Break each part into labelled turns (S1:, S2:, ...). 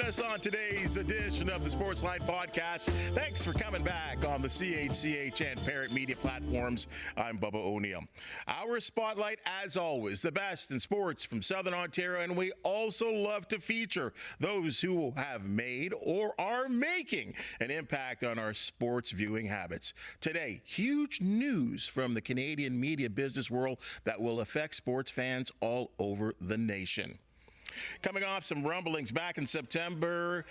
S1: us on today's edition of the Sportsline Podcast. Thanks for coming back on the CHCH and Parrot Media platforms. I'm Bubba O'Neil. Our spotlight, as always, the best in sports from Southern Ontario, and we also love to feature those who have made or are making an impact on our sports viewing habits. Today, huge news from the Canadian media business world that will affect sports fans all over the nation. Coming off some rumblings back in September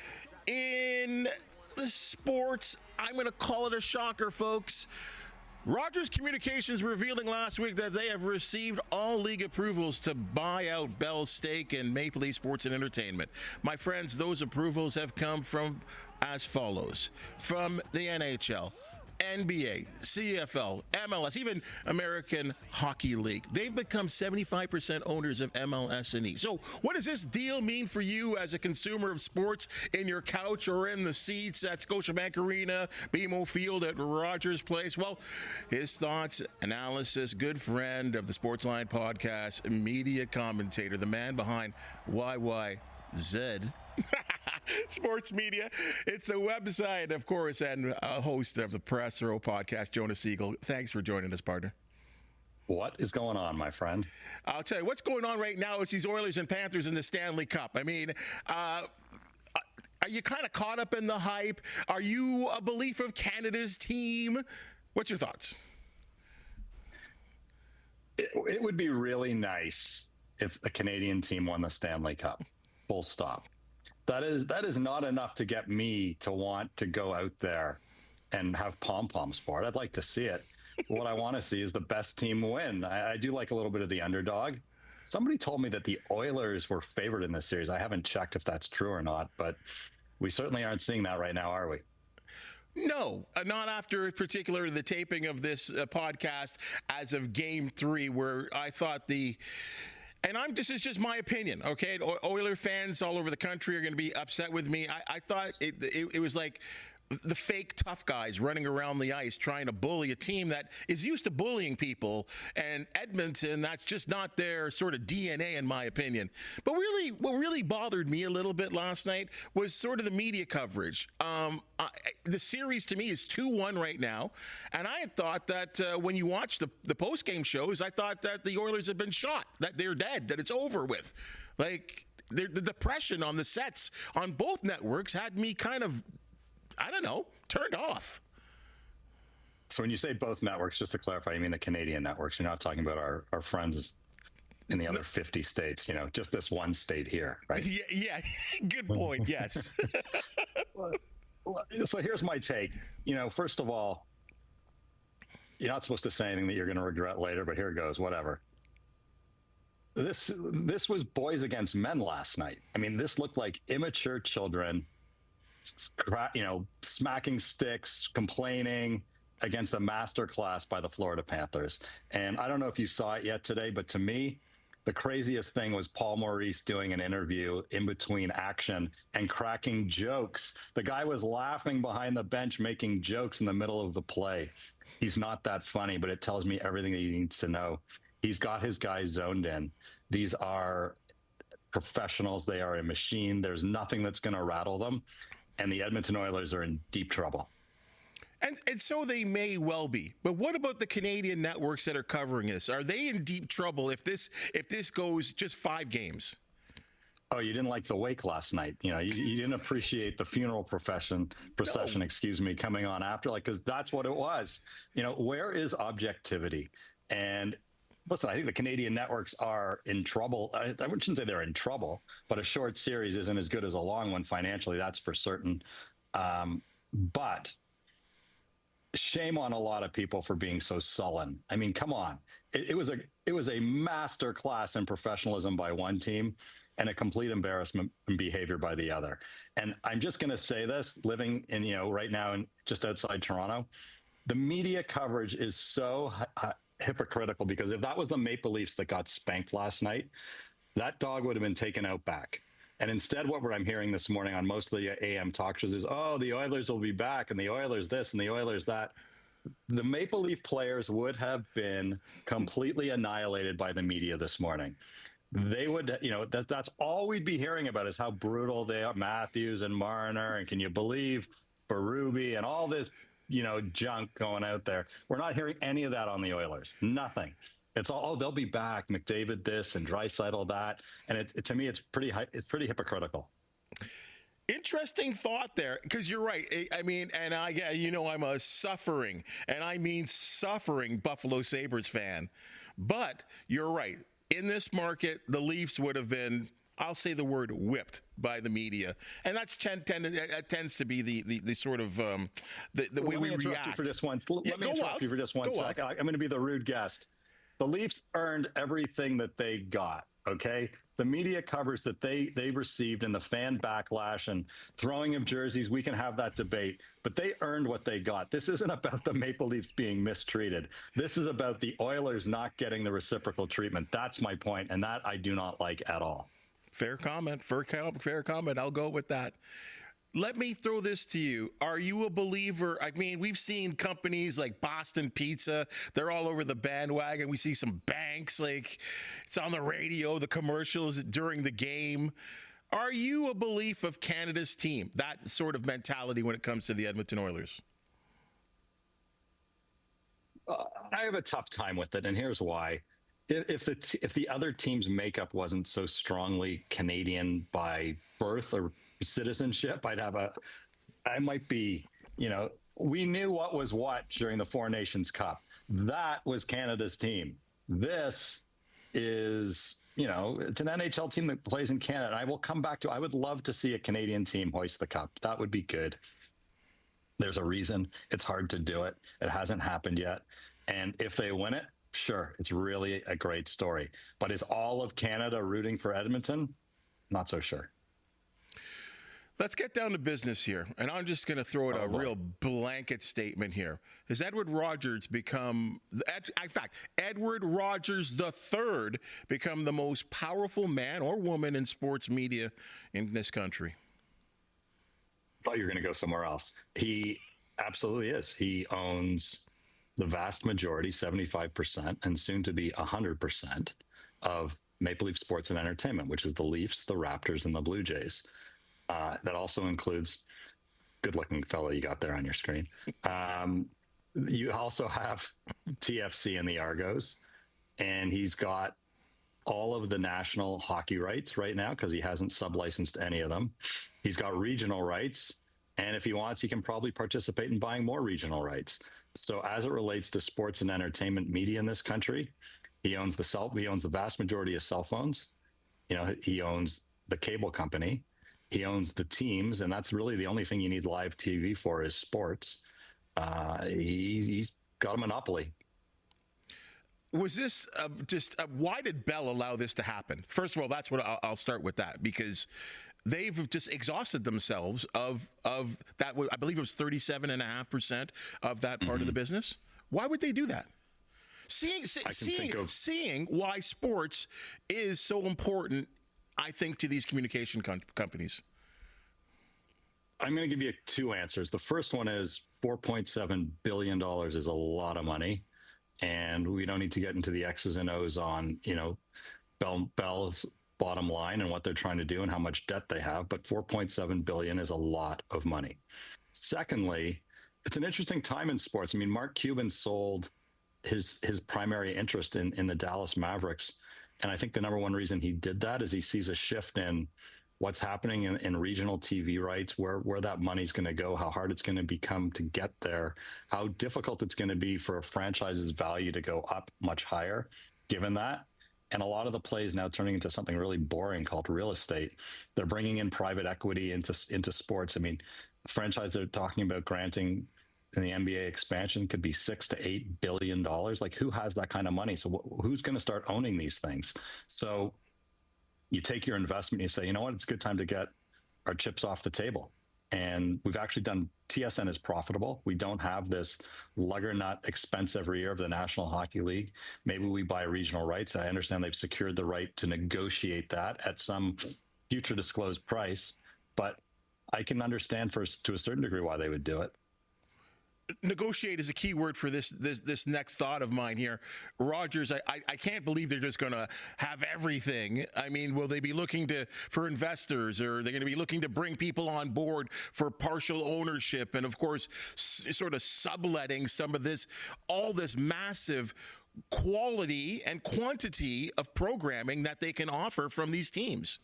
S1: in the sports, I'm going to call it a shocker, folks. Rogers Communications revealing last week that they have received all league approvals to buy out Bell's stake in Maple Leaf Sports and Entertainment. My friends, those approvals have come from as follows: from the NHL, NBA, CFL, MLS, even American Hockey League. They've become 75% owners of MLSE. So what does this deal mean for you as a consumer of sports in your couch or in the seats at Scotiabank Arena, BMO Field, at Rogers Place? Well, his thoughts, analysis, good friend of the Sportsline Podcast, media commentator, the man behind YYZ Sports Media. It's a website, of course, and a host of the Press Row podcast, Jonah Sigel. Thanks for joining us, partner.
S2: What is going on, my friend?
S1: I'll tell you, what's going on right now is these Oilers and Panthers in the Stanley Cup. I mean, are you kind of caught up in the hype? Are you a believer of Canada's team? What's your thoughts?
S2: It would be really nice if a Canadian team won the Stanley Cup. Full stop. That is not enough to get me to want to go out there and have pom-poms for it. I'd like to see it. What I want to see is the best team win. I do like a little bit of the underdog. Somebody told me that the Oilers were favored in this series. I haven't checked if that's true or not, but we certainly aren't seeing that right now, are we?
S1: No, not after particularly the taping of this podcast as of Game 3, where I thought this is just my opinion, okay? Oiler fans all over the country are going to be upset with me. I thought it was like the fake tough guys running around the ice trying to bully a team that is used to bullying people. And Edmonton, that's just not their sort of DNA, in my opinion. But really, what really bothered me a little bit last night was sort of the media coverage. The series to me is 2-1 right now. And I had thought that when you watch the post-game shows, I thought that the Oilers had been shot, that they're dead, that it's over with. Like, the depression on the sets on both networks had me kind of, I don't know, turned off.
S2: So when you say both networks, just to clarify, you mean the Canadian networks. You're not talking about our friends in the other 50 states, just this one state here, right?
S1: Yeah. Good point. Yes.
S2: So here's my take. First of all, you're not supposed to say anything that you're going to regret later, but here it goes, whatever. This was boys against men last night. I mean, this looked like immature children, smacking sticks, complaining against a masterclass by the Florida Panthers. And I don't know if you saw it yet today, but to me, the craziest thing was Paul Maurice doing an interview in between action and cracking jokes. The guy was laughing behind the bench, making jokes in the middle of the play. He's not that funny, but it tells me everything that he needs to know. He's got his guys zoned in. These are professionals. They are a machine. There's nothing that's going to rattle them. And the Edmonton Oilers are in deep trouble.
S1: And so they may well be. But what about the Canadian networks that are covering this? Are they in deep trouble if this goes just 5 games?
S2: Oh, you didn't like the wake last night. You didn't appreciate the funeral procession, coming on after, because that's what it was. Where is objectivity? And listen, I think the Canadian networks are in trouble. I shouldn't say they're in trouble, but a short series isn't as good as a long one financially. That's for certain. But shame on a lot of people for being so sullen. I mean, come on. It was a master class in professionalism by one team and a complete embarrassment in behavior by the other. And I'm just going to say this, living in, right now in just outside Toronto, the media coverage is so hypocritical, because if that was the Maple Leafs that got spanked last night, that dog would have been taken out back. And instead, what I'm hearing this morning on most of the AM talk shows is, the Oilers will be back, and the Oilers this, and the Oilers that. The Maple Leaf players would have been completely annihilated by the media this morning. they would, that's all we'd be hearing about is how brutal they are, Matthews and Marner, and can you believe Berube and all this, junk going out there. We're not hearing any of that on the Oilers. Nothing. It's all, they'll be back, McDavid this and Draisaitl that, and to me, it's pretty hypocritical.
S1: Interesting thought there, because you're right. I mean, and I'm a suffering, and I mean suffering Buffalo Sabres fan. But you're right. In this market, the Leafs would have been, I'll say the word, whipped by the media. And that tends to be the sort of the way we react. Let me interrupt you for just
S2: one second. I'm going to be the rude guest. The Leafs earned everything that they got, okay? The media covers that they received and the fan backlash and throwing of jerseys, we can have that debate, but they earned what they got. This isn't about the Maple Leafs being mistreated. This is about the Oilers not getting the reciprocal treatment. That's my point, and that I do not like at all.
S1: Fair comment. I'll go with that. Let me throw this to you. Are you a believer? I mean, we've seen companies like Boston Pizza. They're all over the bandwagon. We see some banks, like it's on the radio, the commercials during the game. Are you a belief of Canada's team, that sort of mentality when it comes to the Edmonton Oilers?
S2: I have a tough time with it, and here's why. If the other team's makeup wasn't so strongly Canadian by birth or citizenship, I might be, we knew what was what during the Four Nations Cup. That was Canada's team. This is, it's an NHL team that plays in Canada. And I will come back to, I would love to see a Canadian team hoist the cup. That would be good. There's a reason it's hard to do it. It hasn't happened yet. And if they win it, sure, it's really a great story. But is all of Canada rooting for Edmonton? Not so sure.
S1: Let's get down to business here, and I'm just going to throw out a real blanket statement here. Has Edward Rogers Edward Rogers III become the most powerful man or woman in sports media in this country?
S2: I thought you were going to go somewhere else. He absolutely is. He owns the vast majority, 75%, and soon to be 100% of Maple Leaf Sports and Entertainment, which is the Leafs, the Raptors, and the Blue Jays. That also includes, good-looking fellow you got there on your screen. You also have TFC and the Argos, and he's got all of the national hockey rights right now because he hasn't sub-licensed any of them. He's got regional rights, and if he wants, he can probably participate in buying more regional rights. So as it relates to sports and entertainment media in this country, he owns the vast majority of cell phones. He owns the cable company. He owns the teams, and that's really the only thing you need live TV for is sports. He's got a monopoly.
S1: Was this why did Bell allow this to happen? First of all, that's what I'll start with that, because they've just exhausted themselves of that. I believe it was 37.5% of that part of the business. Why would they do that? Seeing why sports is so important, I think, to these communication companies.
S2: I'm going to give you two answers. The first one is $4.7 billion is a lot of money. And we don't need to get into the X's and O's on, Bell's bottom line and what they're trying to do and how much debt they have. But $4.7 billion is a lot of money. Secondly, it's an interesting time in sports. I mean, Mark Cuban sold his primary interest in the Dallas Mavericks. And I think the number one reason he did that is he sees a shift in what's happening in regional TV rights, where that money's going to go, how hard it's going to become to get there, how difficult it's going to be for a franchise's value to go up much higher, given that. And a lot of the plays now turning into something really boring called real estate. They're bringing in private equity into sports. I mean, a franchise they're talking about granting in the NBA expansion could be $6 to $8 billion. Like, who has that kind of money? So who's going to start owning these things? So you take your investment, you say, you know what, it's a good time to get our chips off the table. And we've actually done, TSN is profitable. We don't have this lugger-nut expense every year of the National Hockey League. Maybe we buy regional rights. I understand they've secured the right to negotiate that at some future disclosed price, but I can understand to a certain degree why they would do it.
S1: negotiate is a key word for this next thought of mine here. Rogers, I can't believe they're just going to have everything. I mean, will they be looking for investors, or are they going to be looking to bring people on board for partial ownership, and of course, sort of subletting some of all this massive quality and quantity of programming that they can offer from these teams?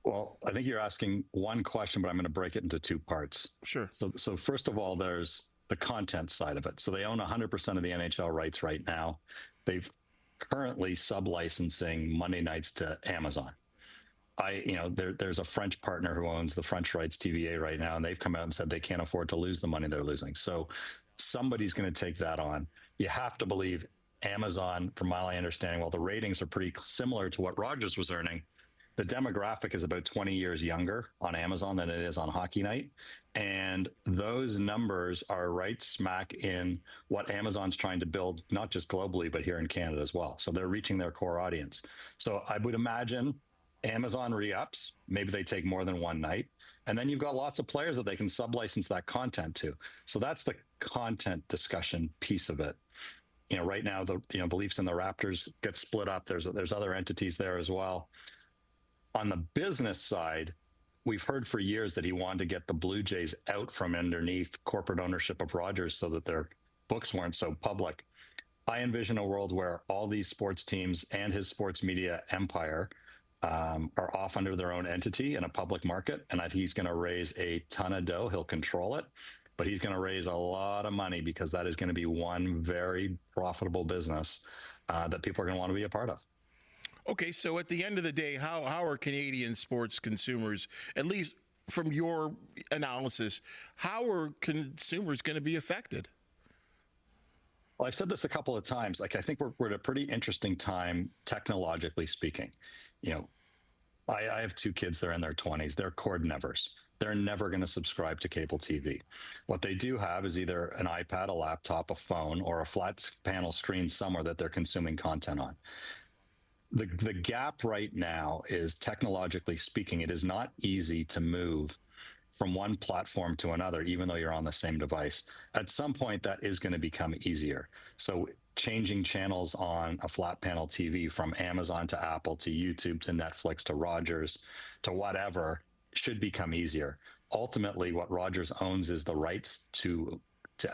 S2: Well, I think you're asking one question, but I'm going to break it into two parts.
S1: Sure.
S2: So first of all, there's the content side of it. So they own 100% of the NHL rights right now. They've currently sub-licensing Monday nights to Amazon. There's a French partner who owns the French rights TVA right now, and they've come out and said they can't afford to lose the money they're losing. So somebody's going to take that on. You have to believe Amazon, from my understanding, while the ratings are pretty similar to what Rogers was earning, the demographic is about 20 years younger on Amazon than it is on Hockey Night. And those numbers are right smack in what Amazon's trying to build, not just globally, but here in Canada as well. So they're reaching their core audience. So I would imagine Amazon re-ups, maybe they take more than one night. And then you've got lots of players that they can sub-license that content to. So that's the content discussion piece of it. Right now, the Leafs and the Raptors get split up. There's other entities there as well. On the business side, we've heard for years that he wanted to get the Blue Jays out from underneath corporate ownership of Rogers so that their books weren't so public. I envision a world where all these sports teams and his sports media empire are off under their own entity in a public market. And I think he's going to raise a ton of dough. He'll control it, but he's going to raise a lot of money because that is going to be one very profitable business that people are going to want to be a part of.
S1: Okay, so at the end of the day, how are Canadian sports consumers, at least from your analysis, how are consumers going to be affected?
S2: Well, I've said this a couple of times. I think we're at a pretty interesting time, technologically speaking. I have two kids. They're in their 20s. They're cord nevers. They're never going to subscribe to cable TV. What they do have is either an iPad, a laptop, a phone, or a flat panel screen somewhere that they're consuming content on. The gap right now is, technologically speaking, it is not easy to move from one platform to another, even though you're on the same device. At some point, that is going to become easier. So changing channels on a flat panel TV from Amazon to Apple to YouTube to Netflix to Rogers to whatever should become easier. Ultimately, what Rogers owns is the rights to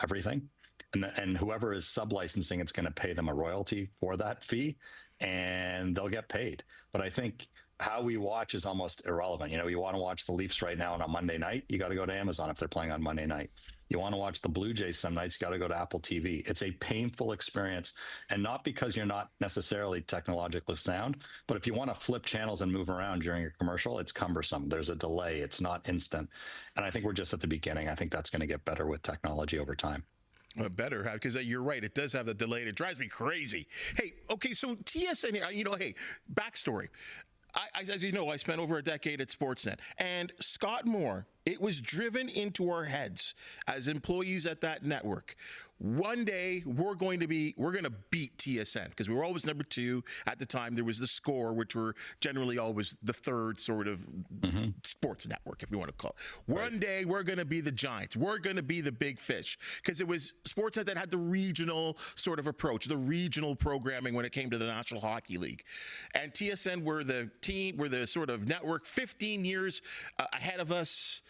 S2: everything. And whoever is sub-licensing, it's going to pay them a royalty for that fee, and they'll get paid. But I think how we watch is almost irrelevant. You want to watch the Leafs right now on a Monday night, you got to go to Amazon if they're playing on Monday night. You want to watch the Blue Jays some nights, you got to go to Apple TV. It's a painful experience, and not because you're not necessarily technologically sound, but if you want to flip channels and move around during a commercial, it's cumbersome. There's a delay. It's not instant. And I think we're just at the beginning. I think that's going to get better with technology over time.
S1: Better, because you're right. It does have the delay. It drives me crazy. Hey, okay, so TSN here, hey, backstory. As you know, I spent over a decade at Sportsnet, and Scott Moore, it was driven into our heads as employees at that network. One day we're going to beat TSN, because we were always number two at the time. There was the Score, which were generally always the third sort of sports network, if you want to call it. One day we're going to be the Giants. We're going to be the big fish, because it was Sportsnet that had the regional sort of approach, the regional programming when it came to the National Hockey League. And TSN were the sort of network 15 years ahead of us.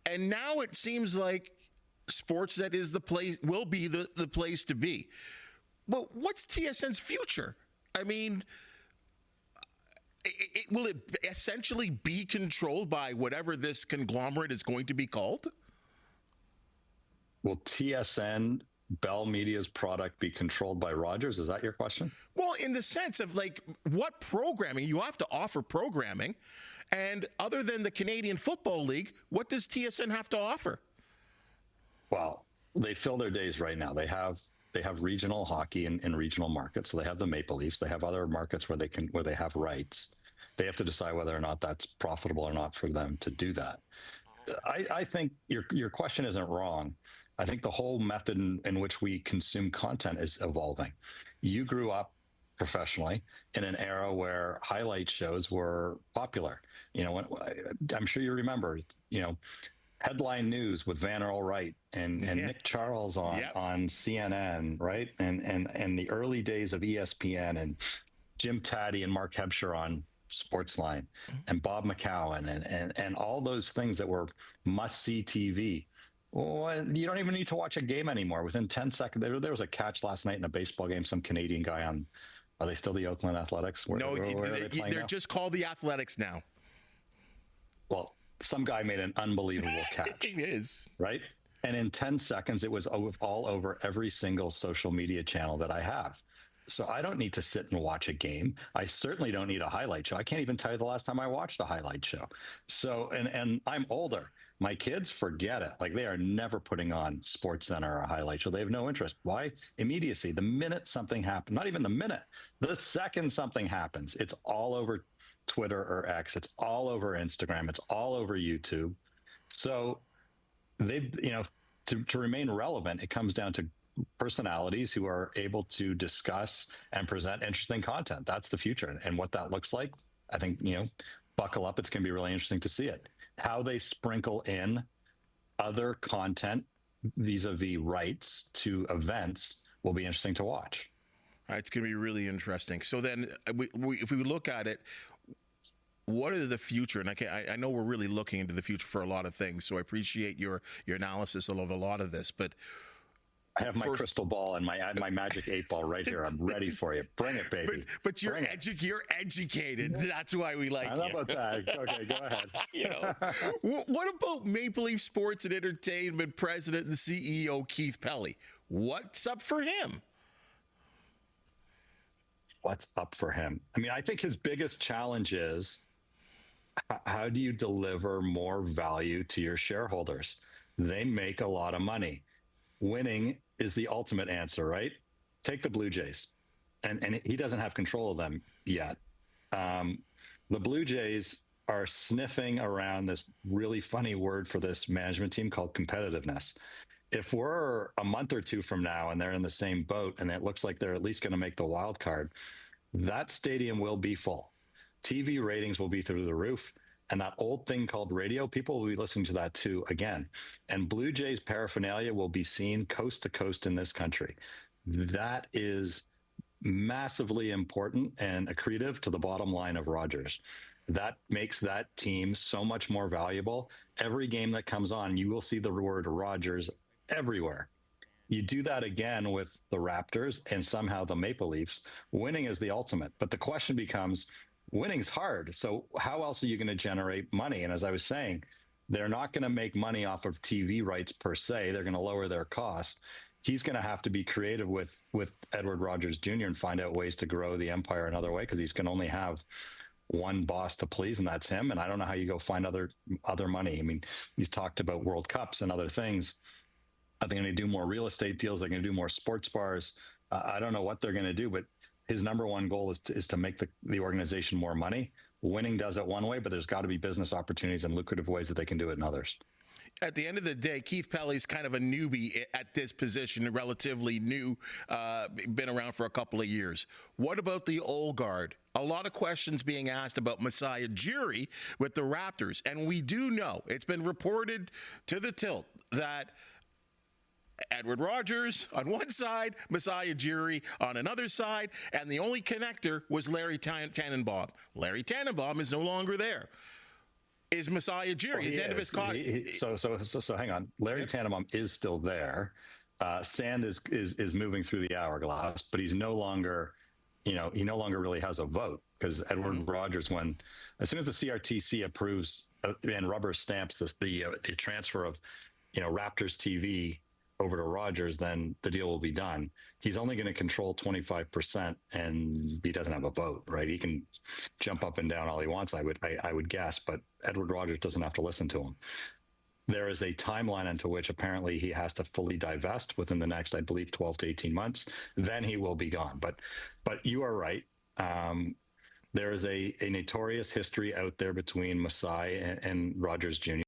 S1: And now it seems like Sportsnet is will be the place to be. But what's TSN's future? I mean, will it essentially be controlled by whatever this conglomerate is going to be called?
S2: Will TSN, Bell Media's product, be controlled by Rogers? Is that your question?
S1: Well, in the sense of what programming you have to offer programming, and other than the Canadian Football League, what does TSN have to offer?
S2: Well, they fill their days right now. They have regional hockey in regional markets. So they have the Maple Leafs. They have other markets where they have rights. They have to decide whether or not that's profitable or not for them to do that. I think your question isn't wrong. I think the whole method in which we consume content is evolving. You grew up professionally in an era where highlight shows were popular. I'm sure you remember, headline news with Van Earl Wright and Nick Charles on CNN, right? And the early days of ESPN and Jim Taddy and Mark Hebscher on Sportsline and Bob McCowan and all those things that were must-see TV. Well, you don't even need to watch a game anymore. Within 10 seconds, there was a catch last night in a baseball game. Some Canadian guy on, are they still the Oakland Athletics? Where
S1: They're just called the Athletics now.
S2: Well, some guy made an unbelievable catch.
S1: It is.
S2: Right? And in 10 seconds, it was all over every single social media channel that I have. So I don't need to sit and watch a game. I certainly don't need a highlight show. I can't even tell you the last time I watched a highlight show. So, and I'm older. My kids, forget it. Like, they are never putting on SportsCenter or a highlight show. They have no interest. Why? Immediacy. The minute something happens, not even the minute, the second something happens, it's all over Twitter or X. It's all over Instagram. It's all over YouTube. So they, to remain relevant, it comes down to personalities who are able to discuss and present interesting content. That's the future. And what that looks like, I think, buckle up. It's going to be really interesting to see it. How they sprinkle in other content vis-a-vis rights to events will be interesting to watch.
S1: All right, it's going to be really interesting. So then if we look at it, what is the future? And I know we're really looking into the future for a lot of things, so I appreciate your analysis of a lot of this, but
S2: I have my crystal ball and my magic 8-ball right here. I'm ready for you. Bring it, baby.
S1: But you're educated. That's why we like you.
S2: I know about that. Okay, go ahead.
S1: What about Maple Leaf Sports and Entertainment President and CEO Keith Pelly? What's up for him?
S2: What's up for him? I mean, I think his biggest challenge is how do you deliver more value to your shareholders? They make a lot of money. Winning is the ultimate answer, right? Take the Blue Jays, and he doesn't have control of them yet. The Blue Jays are sniffing around this really funny word for this management team called competitiveness. If we're a month or two from now and they're in the same boat and it looks like they're at least going to make the wild card, that stadium will be full. TV ratings will be through the roof. And that old thing called radio, people will be listening to that too again. And Blue Jays paraphernalia will be seen coast to coast in this country. That is massively important and accretive to the bottom line of Rogers. That makes that team so much more valuable. Every game that comes on, you will see the word Rogers everywhere. You do that again with the Raptors and somehow the Maple Leafs. Winning is the ultimate. But the question becomes, winning's hard. So how else are you going to generate money? And as I was saying, they're not going to make money off of TV rights per se. They're going to lower their costs. He's going to have to be creative with Edward Rogers Jr. and find out ways to grow the empire another way, because he's going to only have one boss to please, and that's him. And I don't know how you go find other money. I mean, he's talked about World Cups and other things. Are they going to do more real estate deals? They're going to do more sports bars. I don't know what they're going to do, but his number one goal is to make the organization more money. Winning does it one way, but there's got to be business opportunities and lucrative ways that they can do it in others.
S1: At the end of the day, Keith Pelly's kind of a newbie at this position, relatively new, been around for a couple of years. What about the old guard? A lot of questions being asked about Masai Ujiri with the Raptors. And we do know, it's been reported to the tilt that Edward Rogers on one side, Masai Ujiri on another side, and the only connector was Larry Tannenbaum. Larry Tannenbaum is no longer there. Is Masai Ujiri his end of his contract?
S2: So hang on. Larry Tannenbaum is still there. Sand is moving through the hourglass, but he's no longer, he no longer really has a vote, because Edward Rogers, as soon as the CRTC approves and rubber stamps the transfer of, Raptors TV over to Rogers, then the deal will be done. He's only going to control 25%, and he doesn't have a vote, right? He can jump up and down all he wants, I would guess, but Edward Rogers doesn't have to listen to him. There is a timeline into which apparently he has to fully divest within the next, I believe, 12 to 18 months. Then he will be gone. But you are right. There is a notorious history out there between Masai and Rogers Jr.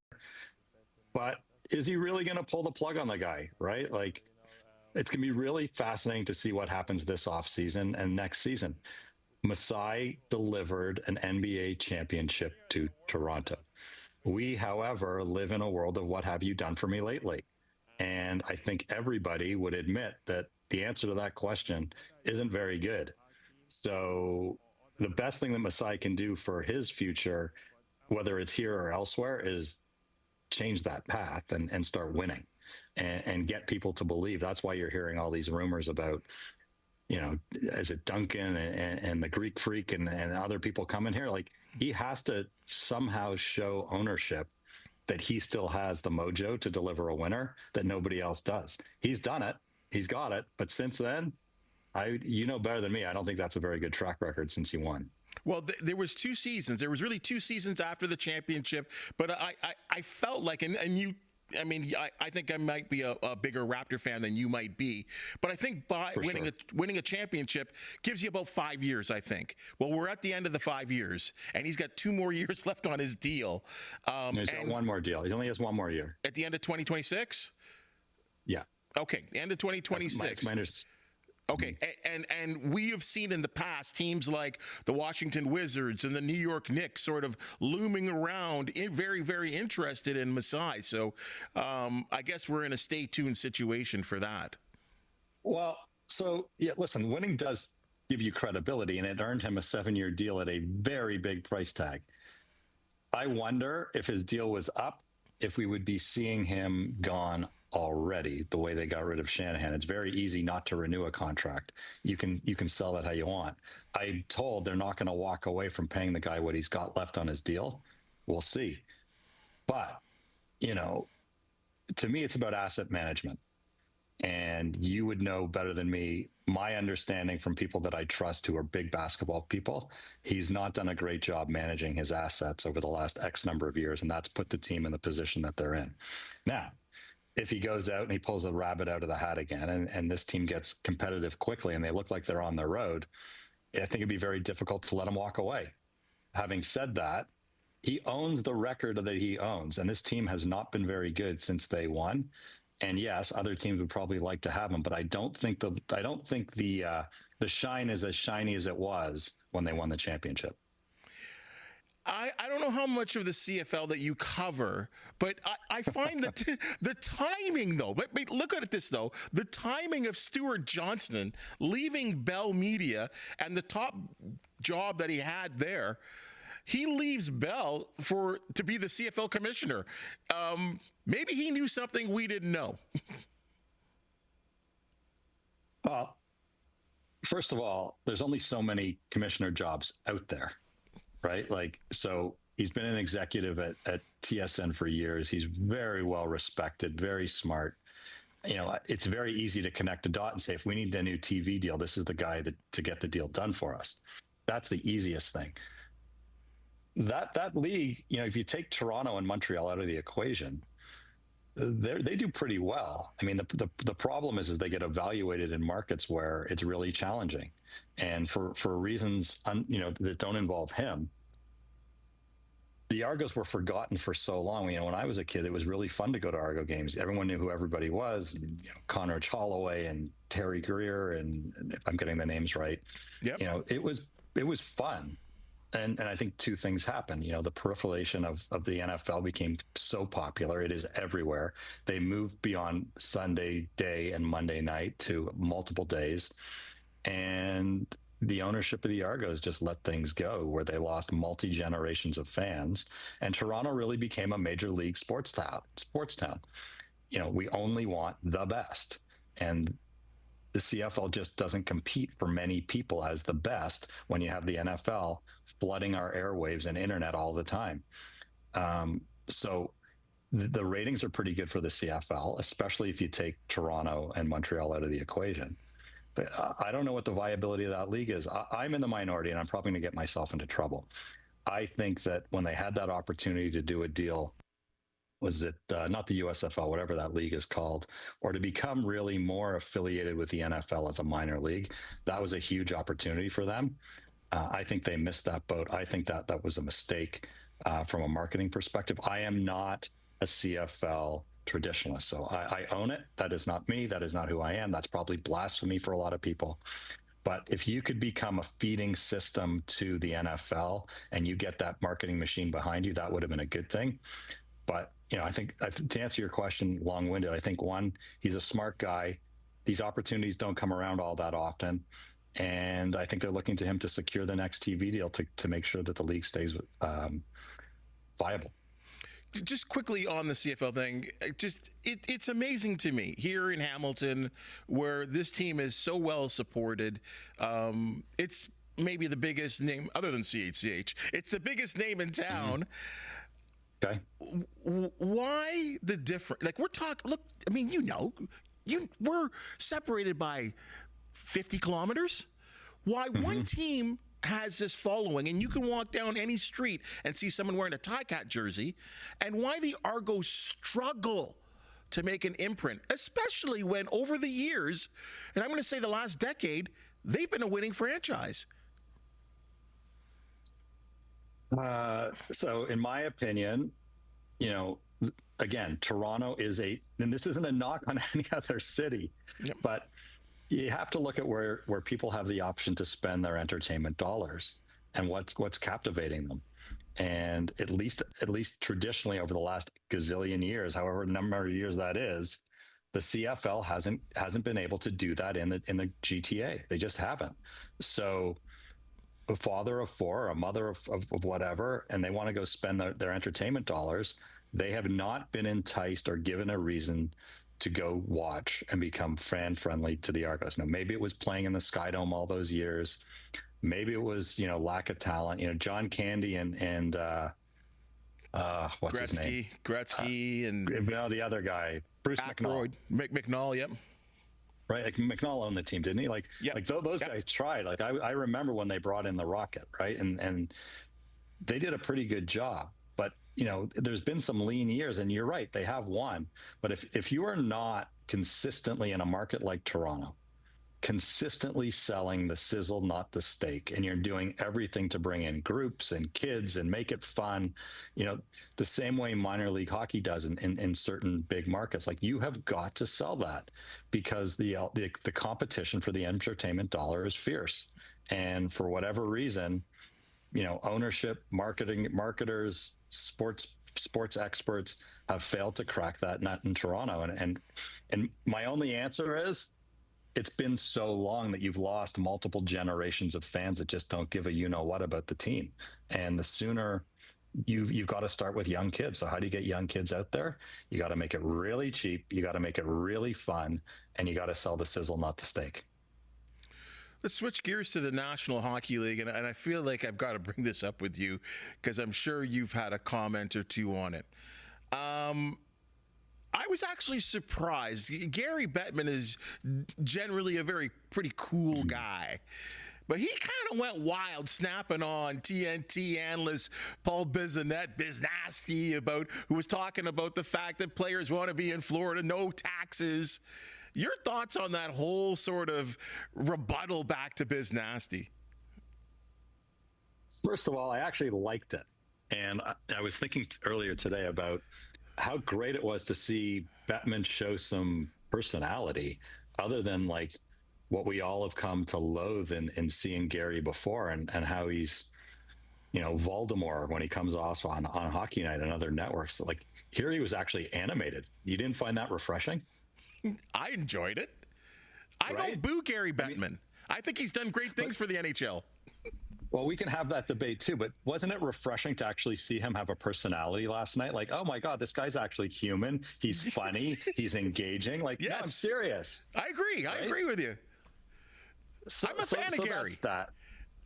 S2: But is he really going to pull the plug on the guy, right? Like, it's going to be really fascinating to see what happens this offseason and next season. Masai delivered an NBA championship to Toronto. We, however, live in a world of what have you done for me lately? And I think everybody would admit that the answer to that question isn't very good. So the best thing that Masai can do for his future, whether it's here or elsewhere, is change that path and start winning and get people to believe. That's why you're hearing all these rumors about, is it Duncan and the Greek Freak and other people coming here? Like, he has to somehow show ownership that he still has the mojo to deliver a winner that nobody else does. He's done it. He's got it. But since then, you know better than me, I don't think that's a very good track record since he won.
S1: Well, there was 2 seasons. There was really 2 seasons after the championship. But I felt like, and you, I mean, I think I might be a bigger Raptor fan than you might be. But I think winning a championship gives you about 5 years, I think. Well, we're at the end of the 5 years, and he's got 2 more years left on his deal.
S2: He's got 1 more deal. He only has 1 more year.
S1: At the end of 2026?
S2: Yeah.
S1: Okay, the end of 2026. Okay, and we have seen in the past teams like the Washington Wizards and the New York Knicks sort of looming around, very, very interested in Masai. So I guess we're in a stay tuned situation for that.
S2: Well, so, yeah, listen, winning does give you credibility, and it earned him a 7-year deal at a very big price tag. I wonder if his deal was up, if we would be seeing him gone already, the way they got rid of Shanahan. It's very easy not to renew a contract. You can sell that how you want. I'm told they're not going to walk away from paying the guy what he's got left on his deal. We'll see. But, to me, it's about asset management. And you would know better than me, my understanding from people that I trust who are big basketball people, he's not done a great job managing his assets over the last X number of years, and that's put the team in the position that they're in. Now, if he goes out and he pulls a rabbit out of the hat again and this team gets competitive quickly and they look like they're on the road, I think it'd be very difficult to let him walk away. Having said that, he owns the record that he owns, and this team has not been very good since they won. And yes, other teams would probably like to have him, but I don't think the shine is as shiny as it was when they won the championship.
S1: I don't know how much of the CFL that you cover, but I find that the timing, though, but look at this, though, the timing of Stuart Johnston leaving Bell Media and the top job that he had there, he leaves Bell to be the CFL commissioner. Maybe he knew something we didn't know.
S2: Well, first of all, there's only so many commissioner jobs out there. Right? Like, so he's been an executive at TSN for years. He's very well respected, very smart. It's very easy to connect a dot and say, if we need a new TV deal, this is the guy to get the deal done for us. That's the easiest thing. That league, if you take Toronto and Montreal out of the equation, they do pretty well. I mean, the problem is they get evaluated in markets where it's really challenging. And for reasons, that don't involve him, the Argos were forgotten for so long. When I was a kid, it was really fun to go to Argo games. Everyone knew who everybody was. Conrad Holloway and Terry Greer, and if I'm getting the names right,
S1: yep.
S2: It was fun. And I think 2 things happened. The proliferation of the NFL became so popular. It is everywhere. They moved beyond Sunday day and Monday night to multiple days. And the ownership of the Argos just let things go, where they lost multi-generations of fans. And Toronto really became a major league sports town. We only want the best. And the CFL just doesn't compete for many people as the best when you have the NFL flooding our airwaves and internet all the time. So the ratings are pretty good for the CFL, especially if you take Toronto and Montreal out of the equation. But I don't know what the viability of that league is. I'm in the minority, and I'm probably going to get myself into trouble. I think that when they had that opportunity to do a deal, was it not the USFL, whatever that league is called, or to become really more affiliated with the NFL as a minor league, that was a huge opportunity for them. I think they missed that boat. I think that was a mistake from a marketing perspective. I am not a CFL traditionalist, so I own it. That is not me. That is not who I am. That's probably blasphemy for a lot of people. But if you could become a feeding system to the NFL and you get that marketing machine behind you, that would have been a good thing. But, I think to answer your question long-winded, I think one, he's a smart guy. These opportunities don't come around all that often. And I think they're looking to him to secure the next TV deal to make sure that the league stays viable.
S1: Just quickly on the CFL thing, it's amazing to me here in Hamilton where this team is so well supported. It's maybe the biggest name other than CHCH. It's the biggest name in town.
S2: Okay.
S1: Why the difference? Like we're talking, look, I mean, we're separated by 50 kilometers. Why one team has this following, and you can walk down any street and see someone wearing a Ticats jersey, and why the Argos struggle to make an imprint, especially when over the years, and I'm going to say the last decade, they've been a winning franchise.
S2: So in my opinion, again, Toronto is and this isn't a knock on any other city, but you have to look at where people have the option to spend their entertainment dollars and what's captivating them. And at least traditionally over the last gazillion years, however number of years that is, the CFL hasn't been able to do that in the GTA. They just haven't. So a father of four, a mother of whatever, and they want to go spend their entertainment dollars, they have not been enticed or given a reason to go watch and become fan-friendly to the Argos. Now, maybe it was playing in the Sky Dome all those years. Maybe it was, lack of talent. John Candy and what's his name?
S1: Gretzky and
S2: the other guy, Bruce McNall.
S1: McNall, yep.
S2: Right, like McNall owned the team, didn't he? Those guys tried. Like I remember when they brought in the Rocket, right? And they did a pretty good job. But there's been some lean years, and you're right, they have won. But if you are not consistently in a market like Toronto, consistently selling the sizzle, not the steak, and you're doing everything to bring in groups and kids and make it fun, the same way minor league hockey does in certain big markets, like you have got to sell that because the competition for the entertainment dollar is fierce. And for whatever reason, ownership, marketers, sports experts have failed to crack that nut in Toronto. And my only answer is, it's been so long that you've lost multiple generations of fans that just don't give a what about the team. And the sooner you've got to start with young kids. So how do you get young kids out there? You got to make it really cheap. You got to make it really fun, and you got to sell the sizzle, not the steak.
S1: Let's switch gears to the National Hockey League, and I feel like I've got to bring this up with you because I'm sure you've had a comment or two on it. I was actually surprised. Gary Bettman is generally a pretty cool guy, but he kind of went wild, snapping on TNT analyst Paul Biznasty who was talking about the fact that players want to be in Florida, no taxes. Your thoughts on that whole sort of rebuttal back to Biznasty?
S2: First of all, I actually liked it. And I was thinking earlier today about how great it was to see Bettman show some personality other than like what we all have come to loathe in seeing Gary before, and how he's, Voldemort when he comes off on Hockey Night and other networks. Like here he was actually animated. You didn't find that refreshing?
S1: I enjoyed it. I don't boo Gary Bettman. I think he's done great things for the NHL.
S2: Well, we can have that debate too, but wasn't it refreshing to actually see him have a personality last night? Like, oh my God, this guy's actually human. He's funny. He's engaging. Like, yes. No, I'm serious.
S1: I agree. Right? I agree with you. I'm a fan of Gary.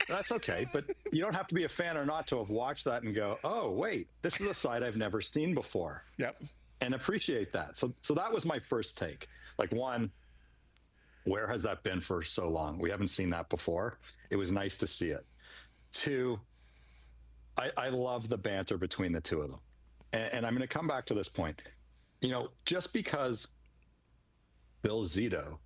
S2: That's okay, but you don't have to be a fan or not to have watched that and go, oh, wait, this is a side I've never seen before.
S1: Yep.
S2: And appreciate that. So that was my first take. Like, one, where has that been for so long? We haven't seen that before. It was nice to see it. Two, I love the banter between the two of them. And I'm going to come back to this point. Just because Bill Zito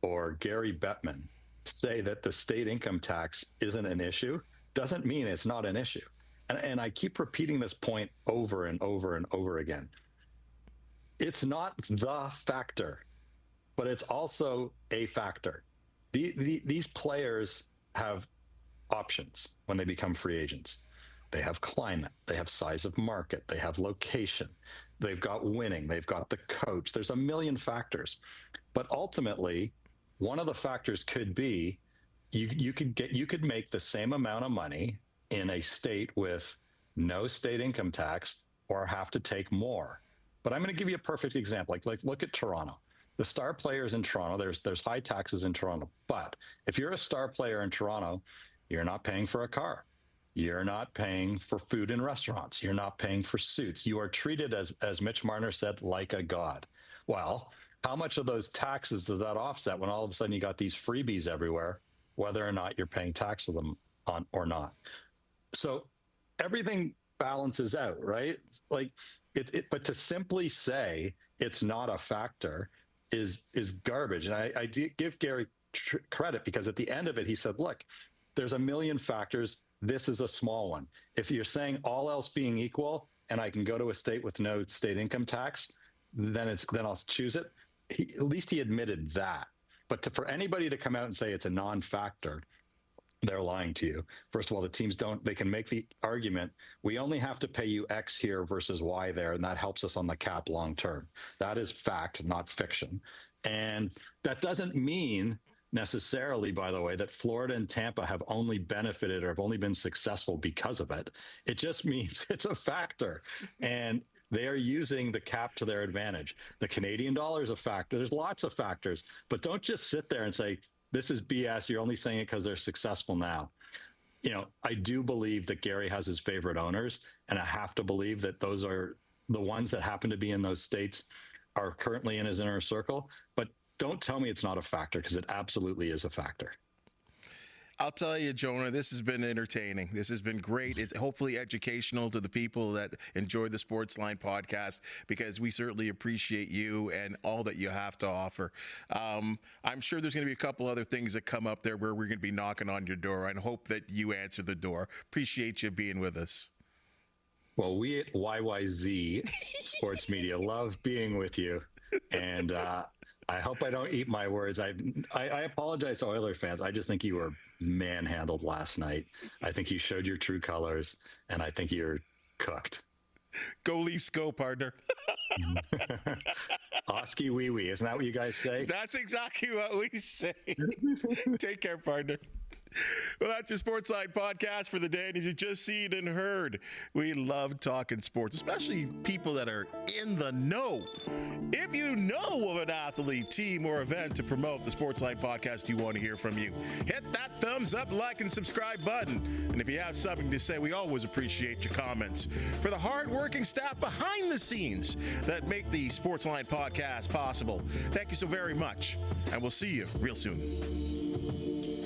S2: or Gary Bettman say that the state income tax isn't an issue doesn't mean it's not an issue. And I keep repeating this point over and over and over again. It's not the factor, but it's also a factor. these players have options when they become free agents. They have climate, they have size of market, they have location, they've got winning, they've got the coach. There's a million factors. But ultimately, one of the factors could be you could make the same amount of money in a state with no state income tax or have to take more. But I'm going to give you a perfect example. Like look at Toronto. The star players in Toronto, there's high taxes in Toronto. But if you're a star player in Toronto, you're not paying for a car. You're not paying for food in restaurants. You're not paying for suits. You are treated, as Mitch Marner said, like a god. Well, how much of those taxes does that offset when all of a sudden you got these freebies everywhere, whether or not you're paying tax to them on or not? So everything balances out, right? Like but to simply say it's not a factor is garbage. And I give Gary credit, because at the end of it, he said, look, there's a million factors. This is a small one. If you're saying all else being equal, and I can go to a state with no state income tax, then I'll choose it. At least he admitted that. But for anybody to come out and say it's a non-factor, they're lying to you. First of all, the teams they can make the argument, we only have to pay you X here versus Y there, and that helps us on the cap long term. That is fact, not fiction. And that doesn't mean necessarily, by the way, that Florida and Tampa have only benefited or have only been successful because of it. It just means it's a factor. And they are using the cap to their advantage. The Canadian dollar is a factor. There's lots of factors. But don't just sit there and say, this is BS. You're only saying it because they're successful now. I do believe that Gary has his favorite owners, and I have to believe that those are the ones that happen to be in those states are currently in his inner circle. But don't tell me it's not a factor, because it absolutely is a factor.
S1: I'll tell you, Jonah, this has been entertaining. This has been great. It's hopefully educational to the people that enjoy the Sportsline podcast, because we certainly appreciate you and all that you have to offer. I'm sure there's going to be a couple other things that come up there where we're going to be knocking on your door, and hope that you answer the door. Appreciate you being with us.
S2: Well, we at YYZ Sports Media love being with you. And I hope I don't eat my words. I apologize to Oilers fans. I just think you were manhandled last night. I think you showed your true colors, and I think you're cooked.
S1: Go Leafs, go, partner.
S2: Oski wee wee. Isn't that what you guys say?
S1: That's exactly what we say. Take care, partner. Well, that's your Sportsline podcast for the day. And as you just seen and heard, we love talking sports, especially people that are in the know. If you know of an athlete, team, or event to promote the Sportsline podcast, you want to hear from you. Hit that thumbs up, like, and subscribe button. And if you have something to say, we always appreciate your comments. For the hardworking staff behind the scenes that make the Sportsline podcast possible, thank you so very much. And we'll see you real soon.